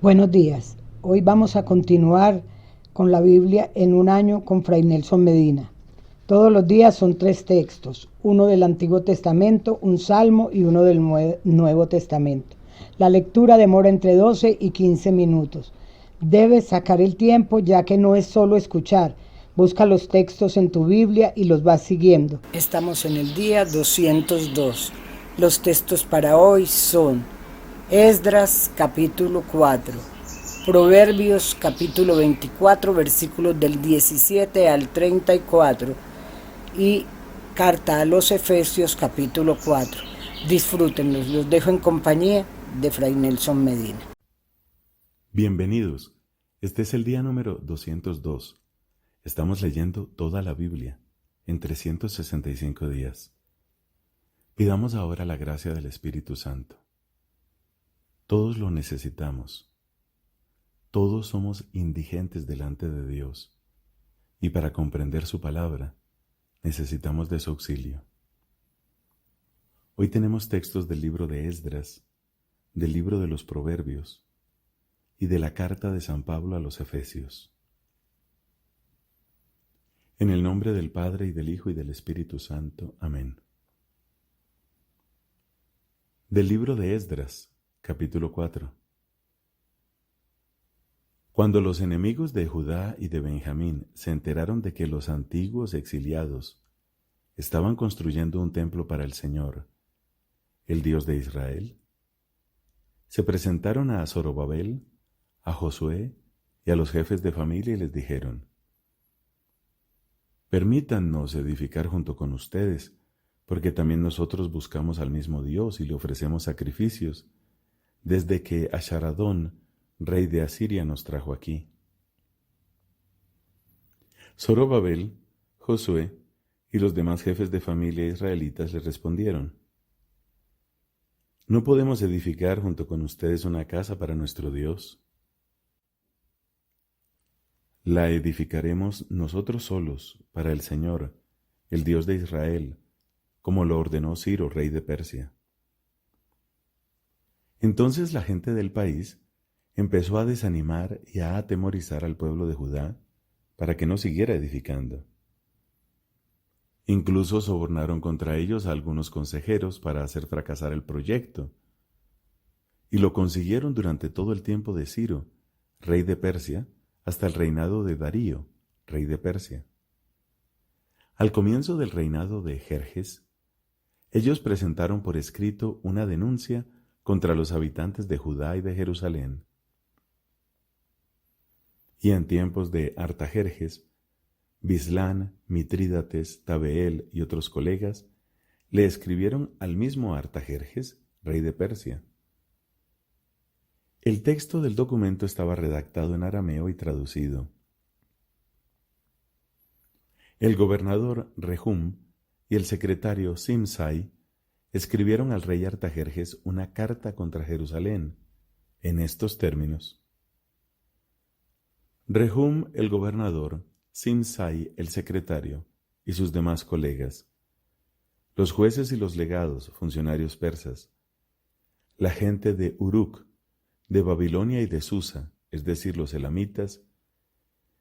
Buenos días. Hoy vamos a continuar con la Biblia en un año con Fray Nelson Medina. Todos los días son 3 textos, uno del Antiguo Testamento, un salmo y uno del Nuevo Testamento. La lectura demora entre 12 y 15 minutos. Debes sacar el tiempo ya que no es solo escuchar. Busca los textos en tu Biblia y los vas siguiendo. Estamos en el día 202. Los textos para hoy son Esdras capítulo 4, Proverbios capítulo 24, versículos del 17 al 34 y Carta a los Efesios capítulo 4. Disfrútenlos, los dejo en compañía de Fray Nelson Medina. Bienvenidos, este es el día número 202. Estamos leyendo toda la Biblia en 365 días. Pidamos ahora la gracia del Espíritu Santo. Todos lo necesitamos. Todos somos indigentes delante de Dios y para comprender su palabra necesitamos de su auxilio. Hoy tenemos textos del libro de Esdras, del libro de los Proverbios y de la carta de San Pablo a los Efesios. En el nombre del Padre y del Hijo y del Espíritu Santo. Amén. Del libro de Esdras, capítulo 4. Cuando los enemigos de Judá y de Benjamín se enteraron de que los antiguos exiliados estaban construyendo un templo para el Señor, el Dios de Israel, se presentaron a Zorobabel, a Josué y a los jefes de familia y les dijeron: Permítannos edificar junto con ustedes, porque también nosotros buscamos al mismo Dios y le ofrecemos sacrificios, desde que Asharadón, rey de Asiria, nos trajo aquí. Zorobabel, Josué y los demás jefes de familia israelitas le respondieron: No podemos edificar junto con ustedes una casa para nuestro Dios. La edificaremos nosotros solos para el Señor, el Dios de Israel, como lo ordenó Ciro, rey de Persia. Entonces la gente del país empezó a desanimar y a atemorizar al pueblo de Judá para que no siguiera edificando. Incluso sobornaron contra ellos a algunos consejeros para hacer fracasar el proyecto, y lo consiguieron durante todo el tiempo de Ciro, rey de Persia, hasta el reinado de Darío, rey de Persia. Al comienzo del reinado de Jerjes, ellos presentaron por escrito una denuncia contra los habitantes de Judá y de Jerusalén. Y en tiempos de Artajerjes, Bislán, Mitrídates, Tabeel y otros colegas le escribieron al mismo Artajerjes, rey de Persia. El texto del documento estaba redactado en arameo y traducido. El gobernador Rehum y el secretario Simsai escribieron al rey Artajerjes una carta contra Jerusalén, en estos términos: Rehum el gobernador, Simsai el secretario y sus demás colegas, los jueces y los legados, funcionarios persas, la gente de Uruk, de Babilonia y de Susa, es decir, los elamitas,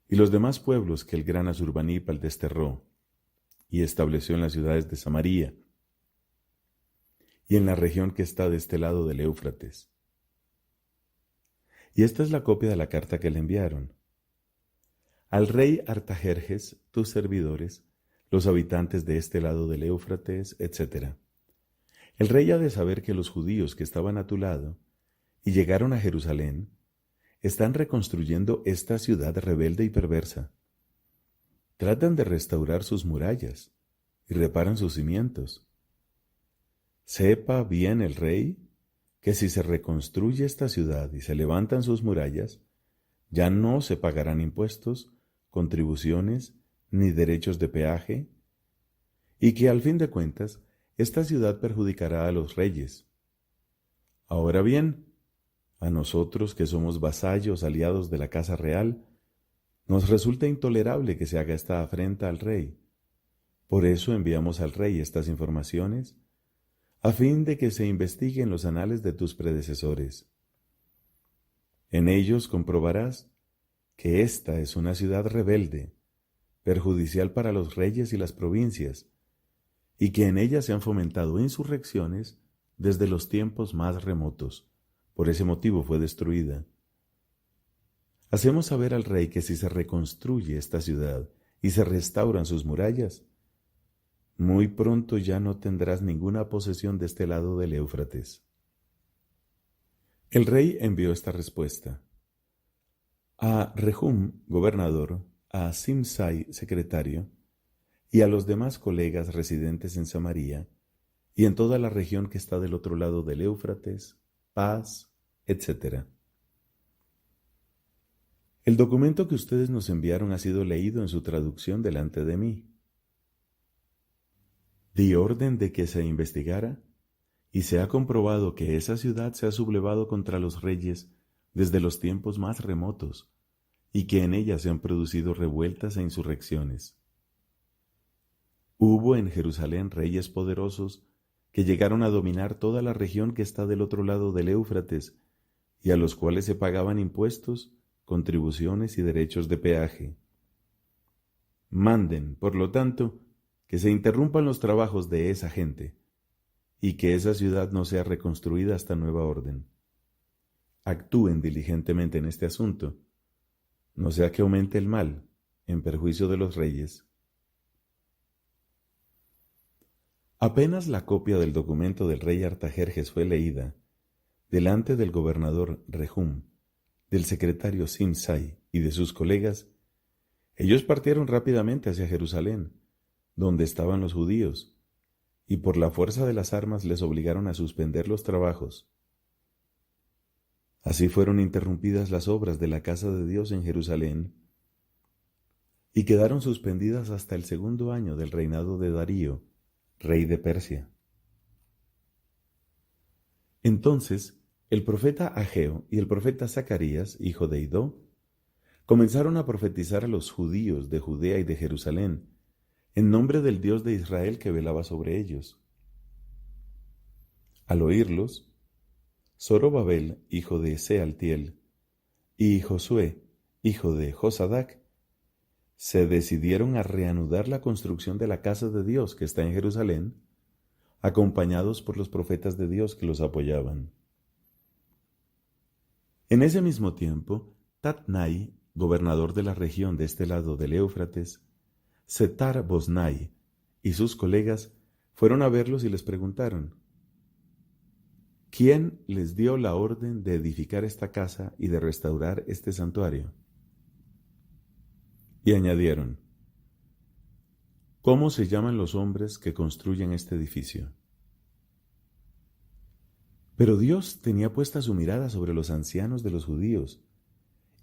y los demás pueblos que el gran Asurbanipal desterró y estableció en las ciudades de Samaria y en la región que está de este lado del Éufrates. Y esta es la copia de la carta que le enviaron. Al rey Artajerjes, tus servidores, los habitantes de este lado del Éufrates, etc. El rey ha de saber que los judíos que estaban a tu lado y llegaron a Jerusalén están reconstruyendo esta ciudad rebelde y perversa. Tratan de restaurar sus murallas y reparan sus cimientos. Sepa bien el rey que si se reconstruye esta ciudad y se levantan sus murallas, ya no se pagarán impuestos, contribuciones ni derechos de peaje, y que al fin de cuentas esta ciudad perjudicará a los reyes. Ahora bien, a nosotros que somos vasallos aliados de la casa real, nos resulta intolerable que se haga esta afrenta al rey. Por eso enviamos al rey estas informaciones, a fin de que se investiguen los anales de tus predecesores. En ellos comprobarás que esta es una ciudad rebelde, perjudicial para los reyes y las provincias, y que en ella se han fomentado insurrecciones desde los tiempos más remotos. Por ese motivo fue destruida. Hacemos saber al rey que si se reconstruye esta ciudad y se restauran sus murallas, muy pronto ya no tendrás ninguna posesión de este lado del Éufrates. El rey envió esta respuesta a Rehum, gobernador, a Simsai, secretario, y a los demás colegas residentes en Samaria y en toda la región que está del otro lado del Éufrates, paz, etc. El documento que ustedes nos enviaron ha sido leído en su traducción delante de mí. Di orden de que se investigara y se ha comprobado que esa ciudad se ha sublevado contra los reyes desde los tiempos más remotos y que en ella se han producido revueltas e insurrecciones. Hubo en Jerusalén reyes poderosos que llegaron a dominar toda la región que está del otro lado del Éufrates y a los cuales se pagaban impuestos, contribuciones y derechos de peaje. Manden, por lo tanto, que se interrumpan los trabajos de esa gente y que esa ciudad no sea reconstruida hasta nueva orden. Actúen diligentemente en este asunto, no sea que aumente el mal en perjuicio de los reyes. Apenas la copia del documento del rey Artajerjes fue leída, delante del gobernador Rehum, del secretario Simsai y de sus colegas, ellos partieron rápidamente hacia Jerusalén, donde estaban los judíos, y por la fuerza de las armas les obligaron a suspender los trabajos. Así fueron interrumpidas las obras de la casa de Dios en Jerusalén, y quedaron suspendidas hasta el 2.º año del reinado de Darío, rey de Persia. Entonces, el profeta Ageo y el profeta Zacarías, hijo de Idó, comenzaron a profetizar a los judíos de Judea y de Jerusalén, en nombre del Dios de Israel que velaba sobre ellos. Al oírlos, Zorobabel, hijo de Sealtiel, y Josué, hijo de Josadac, se decidieron a reanudar la construcción de la casa de Dios que está en Jerusalén, acompañados por los profetas de Dios que los apoyaban. En ese mismo tiempo, Tatnai, gobernador de la región de este lado del Éufrates, Setar-Boznai y sus colegas fueron a verlos y les preguntaron: ¿quién les dio la orden de edificar esta casa y de restaurar este santuario? Y añadieron: ¿cómo se llaman los hombres que construyen este edificio? Pero Dios tenía puesta su mirada sobre los ancianos de los judíos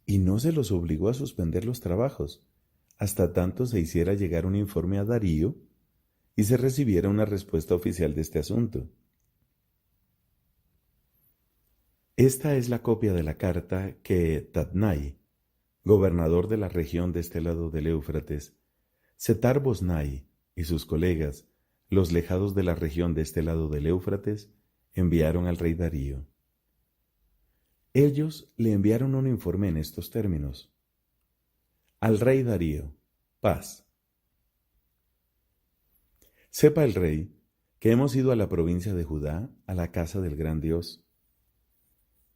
y no se los obligó a suspender los trabajos hasta tanto se hiciera llegar un informe a Darío y se recibiera una respuesta oficial de este asunto. Esta es la copia de la carta que Tatnai, gobernador de la región de este lado del Éufrates, Setar-Boznai y sus colegas, los lejados de la región de este lado del Éufrates, enviaron al rey Darío. Ellos le enviaron un informe en estos términos: al rey Darío, paz. Sepa el rey que hemos ido a la provincia de Judá, a la casa del gran Dios.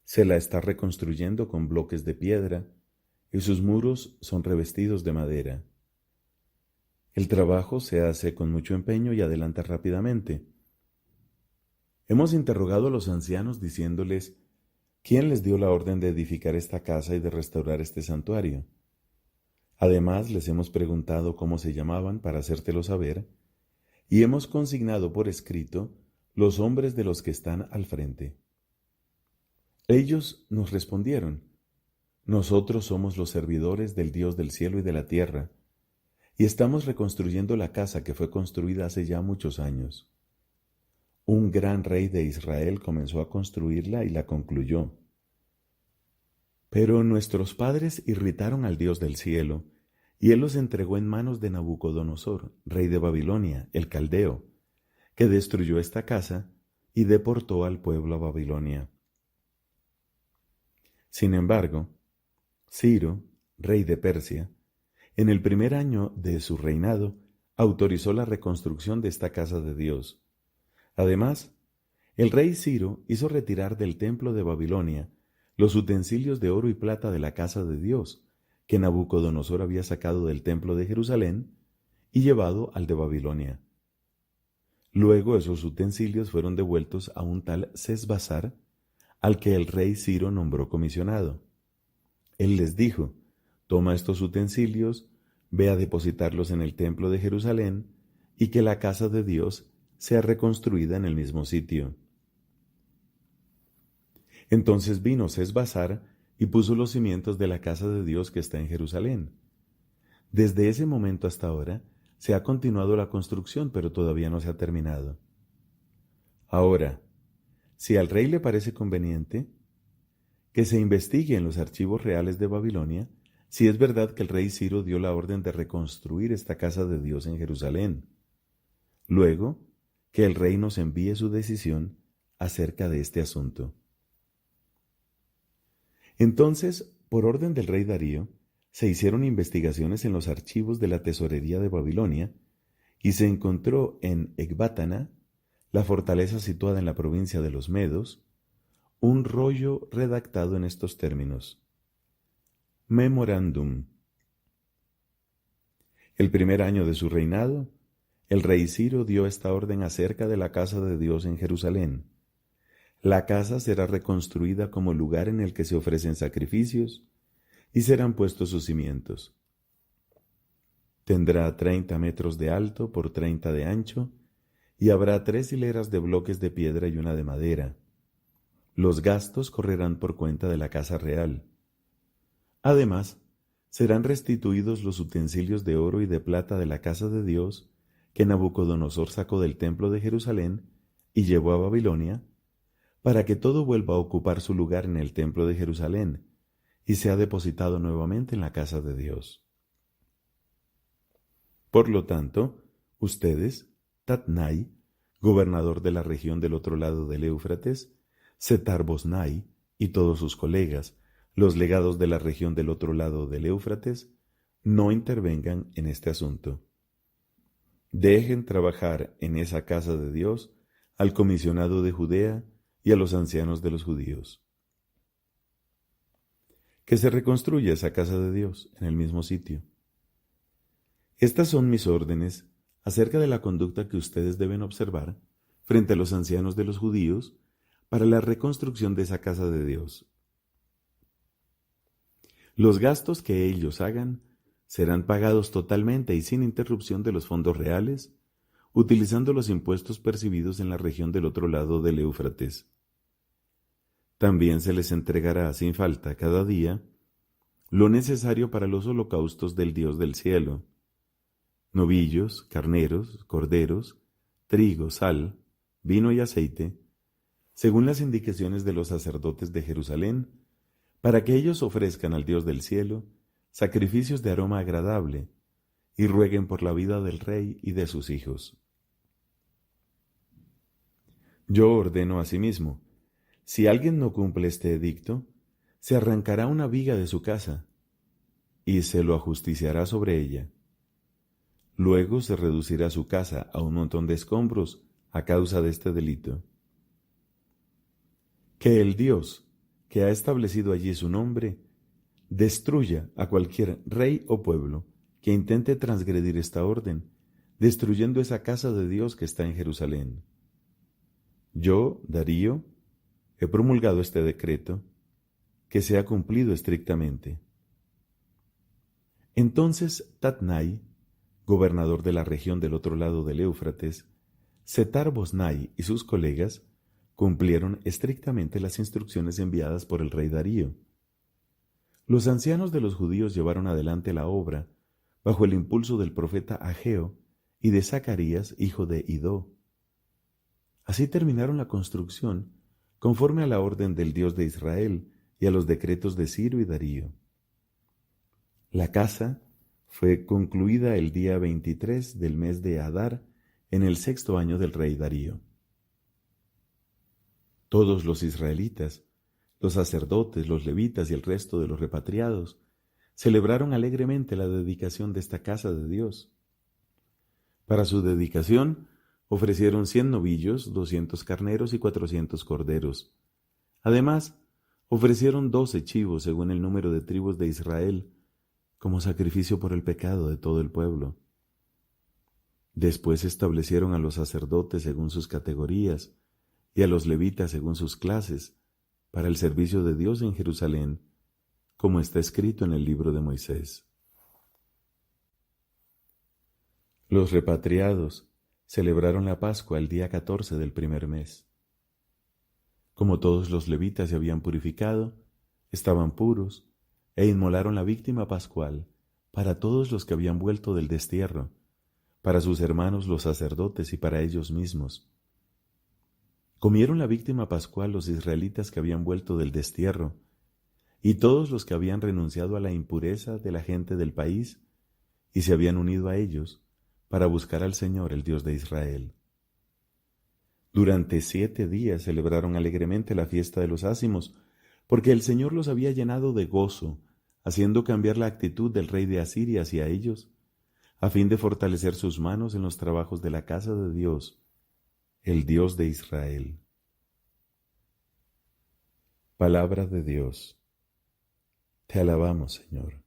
Se la está reconstruyendo con bloques de piedra y sus muros son revestidos de madera. El trabajo se hace con mucho empeño y adelanta rápidamente. Hemos interrogado a los ancianos diciéndoles: ¿quién les dio la orden de edificar esta casa y de restaurar este santuario? Además, les hemos preguntado cómo se llamaban para hacértelo saber, y hemos consignado por escrito los hombres de los que están al frente. Ellos nos respondieron: nosotros somos los servidores del Dios del cielo y de la tierra, y estamos reconstruyendo la casa que fue construida hace ya muchos años. Un gran rey de Israel comenzó a construirla y la concluyó. Pero nuestros padres irritaron al Dios del cielo, y él los entregó en manos de Nabucodonosor, rey de Babilonia, el caldeo, que destruyó esta casa y deportó al pueblo a Babilonia. Sin embargo, Ciro, rey de Persia, en el primer año de su reinado, autorizó la reconstrucción de esta casa de Dios. Además, el rey Ciro hizo retirar del templo de Babilonia los utensilios de oro y plata de la casa de Dios, que Nabucodonosor había sacado del templo de Jerusalén y llevado al de Babilonia. Luego esos utensilios fueron devueltos a un tal Sesbazar, al que el rey Ciro nombró comisionado. Él les dijo: toma estos utensilios, ve a depositarlos en el templo de Jerusalén, y que la casa de Dios sea reconstruida en el mismo sitio. Entonces vino Sesbazar y puso los cimientos de la casa de Dios que está en Jerusalén. Desde ese momento hasta ahora se ha continuado la construcción, pero todavía no se ha terminado. Ahora, si al rey le parece conveniente, que se investigue en los archivos reales de Babilonia si es verdad que el rey Ciro dio la orden de reconstruir esta casa de Dios en Jerusalén. Luego, que el rey nos envíe su decisión acerca de este asunto. Entonces, por orden del rey Darío, se hicieron investigaciones en los archivos de la tesorería de Babilonia y se encontró en Ecbátana, la fortaleza situada en la provincia de los Medos, un rollo redactado en estos términos: Memorándum. El primer año de su reinado, el rey Ciro dio esta orden acerca de la casa de Dios en Jerusalén. La casa será reconstruida como lugar en el que se ofrecen sacrificios y serán puestos sus cimientos. Tendrá 30 metros de alto por 30 de ancho y habrá 3 hileras de bloques de piedra y una de madera. Los gastos correrán por cuenta de la casa real. Además, serán restituidos los utensilios de oro y de plata de la casa de Dios que Nabucodonosor sacó del templo de Jerusalén y llevó a Babilonia, para que todo vuelva a ocupar su lugar en el templo de Jerusalén y sea depositado nuevamente en la casa de Dios. Por lo tanto, ustedes, Tatnai, gobernador de la región del otro lado del Éufrates, Setar-Bosnai y todos sus colegas, los legados de la región del otro lado del Éufrates, no intervengan en este asunto. Dejen trabajar en esa casa de Dios al comisionado de Judea y a los ancianos de los judíos. Que se reconstruya esa casa de Dios en el mismo sitio. Estas son mis órdenes acerca de la conducta que ustedes deben observar frente a los ancianos de los judíos para la reconstrucción de esa casa de Dios. Los gastos que ellos hagan serán pagados totalmente y sin interrupción de los fondos reales, utilizando los impuestos percibidos en la región del otro lado del Éufrates. También se les entregará sin falta cada día lo necesario para los holocaustos del Dios del cielo: novillos, carneros, corderos, trigo, sal, vino y aceite, según las indicaciones de los sacerdotes de Jerusalén, para que ellos ofrezcan al Dios del cielo sacrificios de aroma agradable y rueguen por la vida del rey y de sus hijos. Yo ordeno asimismo: si alguien no cumple este edicto, se arrancará una viga de su casa y se lo ajusticiará sobre ella. Luego se reducirá su casa a un montón de escombros a causa de este delito. Que el Dios que ha establecido allí su nombre destruya a cualquier rey o pueblo que intente transgredir esta orden, destruyendo esa casa de Dios que está en Jerusalén. Yo, Darío, he promulgado este decreto, que se ha cumplido estrictamente. Entonces Tatnai, gobernador de la región del otro lado del Éufrates, Setar-Bosnai y sus colegas cumplieron estrictamente las instrucciones enviadas por el rey Darío. Los ancianos de los judíos llevaron adelante la obra bajo el impulso del profeta Ageo y de Zacarías, hijo de Idó. Así terminaron la construcción conforme a la orden del Dios de Israel y a los decretos de Ciro y Darío. La casa fue concluida el día 23 del mes de Adar, en el 6º año del rey Darío. Todos los israelitas, los sacerdotes, los levitas y el resto de los repatriados celebraron alegremente la dedicación de esta casa de Dios. Para su dedicación ofrecieron 100 novillos, 200 carneros y 400 corderos. Además, ofrecieron 12 chivos según el número de tribus de Israel, como sacrificio por el pecado de todo el pueblo. Después establecieron a los sacerdotes según sus categorías y a los levitas según sus clases para el servicio de Dios en Jerusalén, como está escrito en el libro de Moisés. Los repatriados celebraron la Pascua el día 14 del primer mes. Como todos los levitas se habían purificado, estaban puros, e inmolaron la víctima pascual para todos los que habían vuelto del destierro, para sus hermanos los sacerdotes y para ellos mismos. Comieron la víctima pascual los israelitas que habían vuelto del destierro, y todos los que habían renunciado a la impureza de la gente del país y se habían unido a ellos para buscar al Señor, el Dios de Israel. Durante 7 días celebraron alegremente la fiesta de los ázimos, porque el Señor los había llenado de gozo, haciendo cambiar la actitud del rey de Asiria hacia ellos, a fin de fortalecer sus manos en los trabajos de la casa de Dios, el Dios de Israel. Palabra de Dios. Te alabamos, Señor.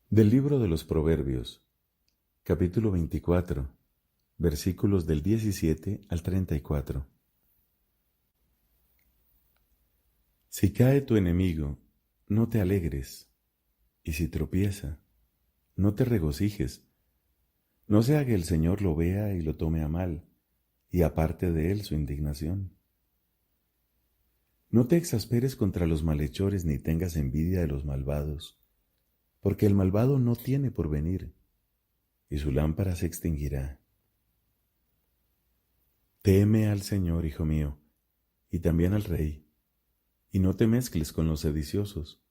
Del libro de los Proverbios, capítulo 24, versículos del 17 al 34. Si cae tu enemigo, no te alegres, y si tropieza, no te regocijes. No sea que el Señor lo vea y lo tome a mal, y aparte de él su indignación. No te exasperes contra los malhechores ni tengas envidia de los malvados, porque el malvado no tiene porvenir, y su lámpara se extinguirá. Teme al Señor, hijo mío, y también al Rey, y no te mezcles con los sediciosos,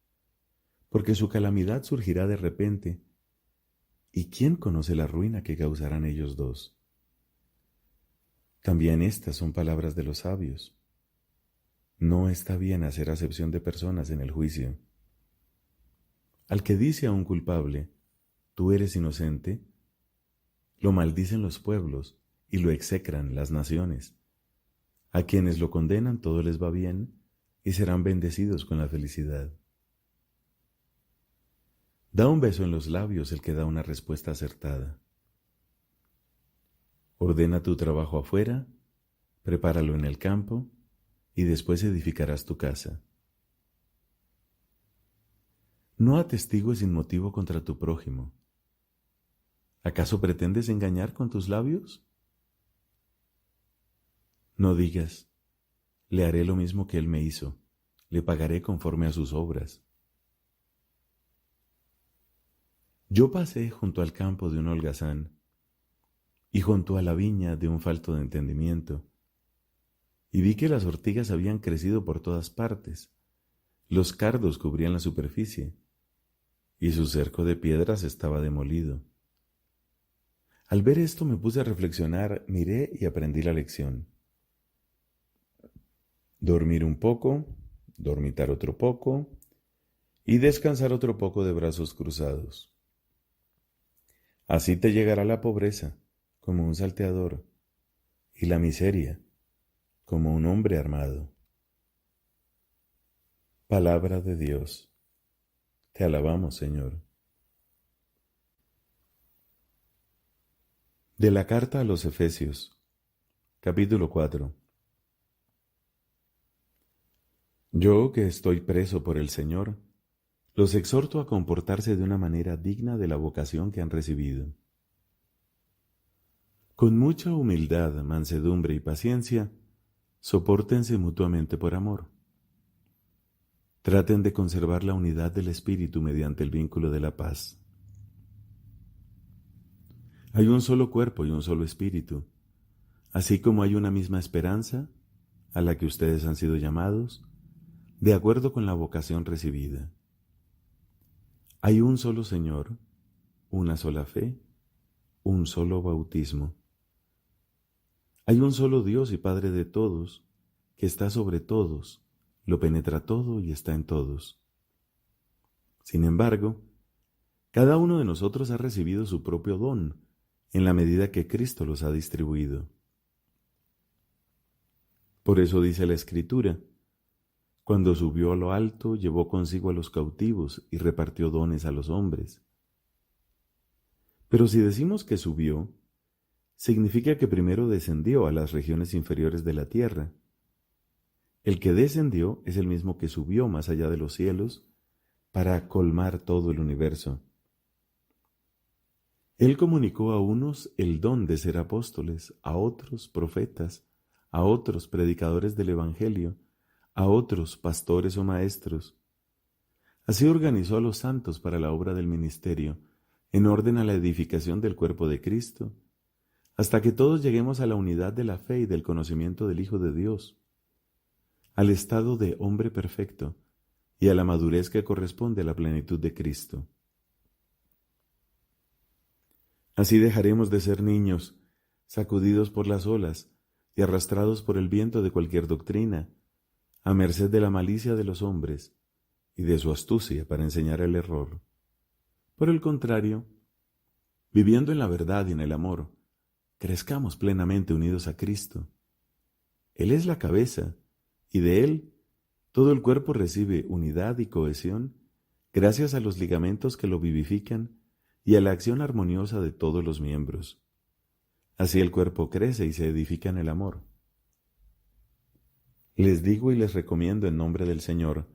porque su calamidad surgirá de repente, ¿y quién conoce la ruina que causarán ellos dos? También estas son palabras de los sabios. No está bien hacer acepción de personas en el juicio. Al que dice a un culpable, tú eres inocente, lo maldicen los pueblos y lo execran las naciones. A quienes lo condenan todo les va bien y serán bendecidos con la felicidad. Da un beso en los labios el que da una respuesta acertada. Ordena tu trabajo afuera, prepáralo en el campo, y después edificarás tu casa. No atestigues sin motivo contra tu prójimo. ¿Acaso pretendes engañar con tus labios? No digas, le haré lo mismo que él me hizo, le pagaré conforme a sus obras. Yo pasé junto al campo de un holgazán y junto a la viña de un falto de entendimiento, y vi que las ortigas habían crecido por todas partes, los cardos cubrían la superficie, y su cerco de piedras estaba demolido. Al ver esto me puse a reflexionar, miré y aprendí la lección. Dormir un poco, dormitar otro poco, y descansar otro poco de brazos cruzados. Así te llegará la pobreza, como un salteador, y la miseria, como un hombre armado. Palabra de Dios. Te alabamos, Señor. De la carta a los Efesios, capítulo 4. Yo, que estoy preso por el Señor, los exhorto a comportarse de una manera digna de la vocación que han recibido. Con mucha humildad, mansedumbre y paciencia, sopórtense mutuamente por amor. Traten de conservar la unidad del Espíritu mediante el vínculo de la paz. Hay un solo cuerpo y un solo Espíritu, así como hay una misma esperanza a la que ustedes han sido llamados, de acuerdo con la vocación recibida. Hay un solo Señor, una sola fe, un solo bautismo. Hay un solo Dios y Padre de todos, que está sobre todos, lo penetra todo y está en todos. Sin embargo, cada uno de nosotros ha recibido su propio don, en la medida que Cristo los ha distribuido. Por eso dice la Escritura: cuando subió a lo alto, llevó consigo a los cautivos y repartió dones a los hombres. Pero si decimos que subió, significa que primero descendió a las regiones inferiores de la tierra. El que descendió es el mismo que subió más allá de los cielos para colmar todo el universo. Él comunicó a unos el don de ser apóstoles, a otros profetas, a otros predicadores del Evangelio, a otros pastores o maestros. Así organizó a los santos para la obra del ministerio, en orden a la edificación del cuerpo de Cristo, hasta que todos lleguemos a la unidad de la fe y del conocimiento del Hijo de Dios, al estado de hombre perfecto y a la madurez que corresponde a la plenitud de Cristo. Así dejaremos de ser niños, sacudidos por las olas y arrastrados por el viento de cualquier doctrina, a merced de la malicia de los hombres y de su astucia para enseñar el error. Por el contrario, viviendo en la verdad y en el amor, crezcamos plenamente unidos a Cristo. Él es la cabeza, y de Él todo el cuerpo recibe unidad y cohesión gracias a los ligamentos que lo vivifican y a la acción armoniosa de todos los miembros. Así el cuerpo crece y se edifica en el amor. Les digo y les recomiendo en nombre del Señor: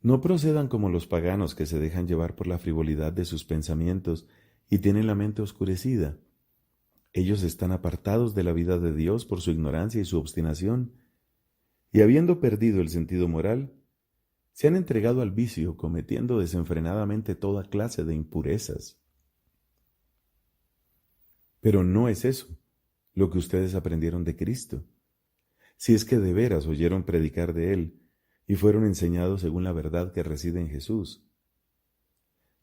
no procedan como los paganos que se dejan llevar por la frivolidad de sus pensamientos y tienen la mente oscurecida. Ellos están apartados de la vida de Dios por su ignorancia y su obstinación, y habiendo perdido el sentido moral, se han entregado al vicio, cometiendo desenfrenadamente toda clase de impurezas. Pero no es eso lo que ustedes aprendieron de Cristo, si es que de veras oyeron predicar de Él y fueron enseñados según la verdad que reside en Jesús.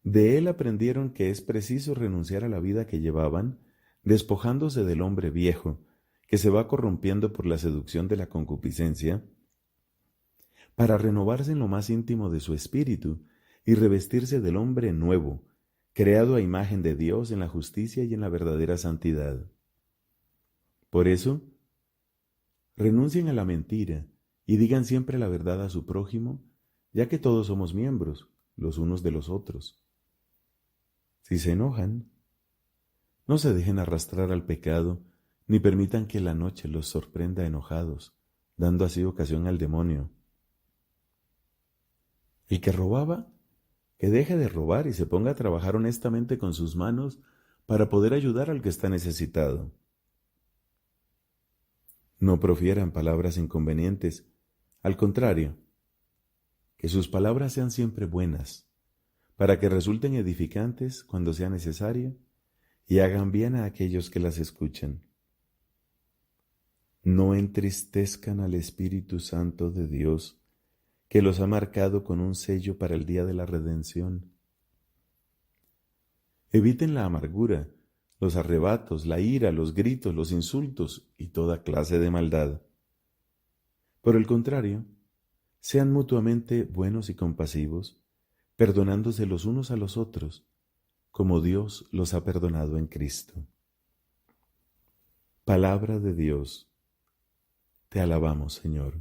De Él aprendieron que es preciso renunciar a la vida que llevaban, despojándose del hombre viejo, que se va corrompiendo por la seducción de la concupiscencia, para renovarse en lo más íntimo de su espíritu y revestirse del hombre nuevo, creado a imagen de Dios en la justicia y en la verdadera santidad. Por eso, renuncien a la mentira y digan siempre la verdad a su prójimo, ya que todos somos miembros, los unos de los otros. Si se enojan, no se dejen arrastrar al pecado, ni permitan que la noche los sorprenda enojados, dando así ocasión al demonio. El que robaba, que deje de robar y se ponga a trabajar honestamente con sus manos para poder ayudar al que está necesitado. No profieran palabras inconvenientes, al contrario, que sus palabras sean siempre buenas, para que resulten edificantes cuando sea necesario y hagan bien a aquellos que las escuchan. No entristezcan al Espíritu Santo de Dios, que los ha marcado con un sello para el día de la redención. Eviten la amargura, los arrebatos, la ira, los gritos, los insultos y toda clase de maldad. Por el contrario, sean mutuamente buenos y compasivos, perdonándose los unos a los otros, como Dios los ha perdonado en Cristo. Palabra de Dios. Te alabamos, Señor.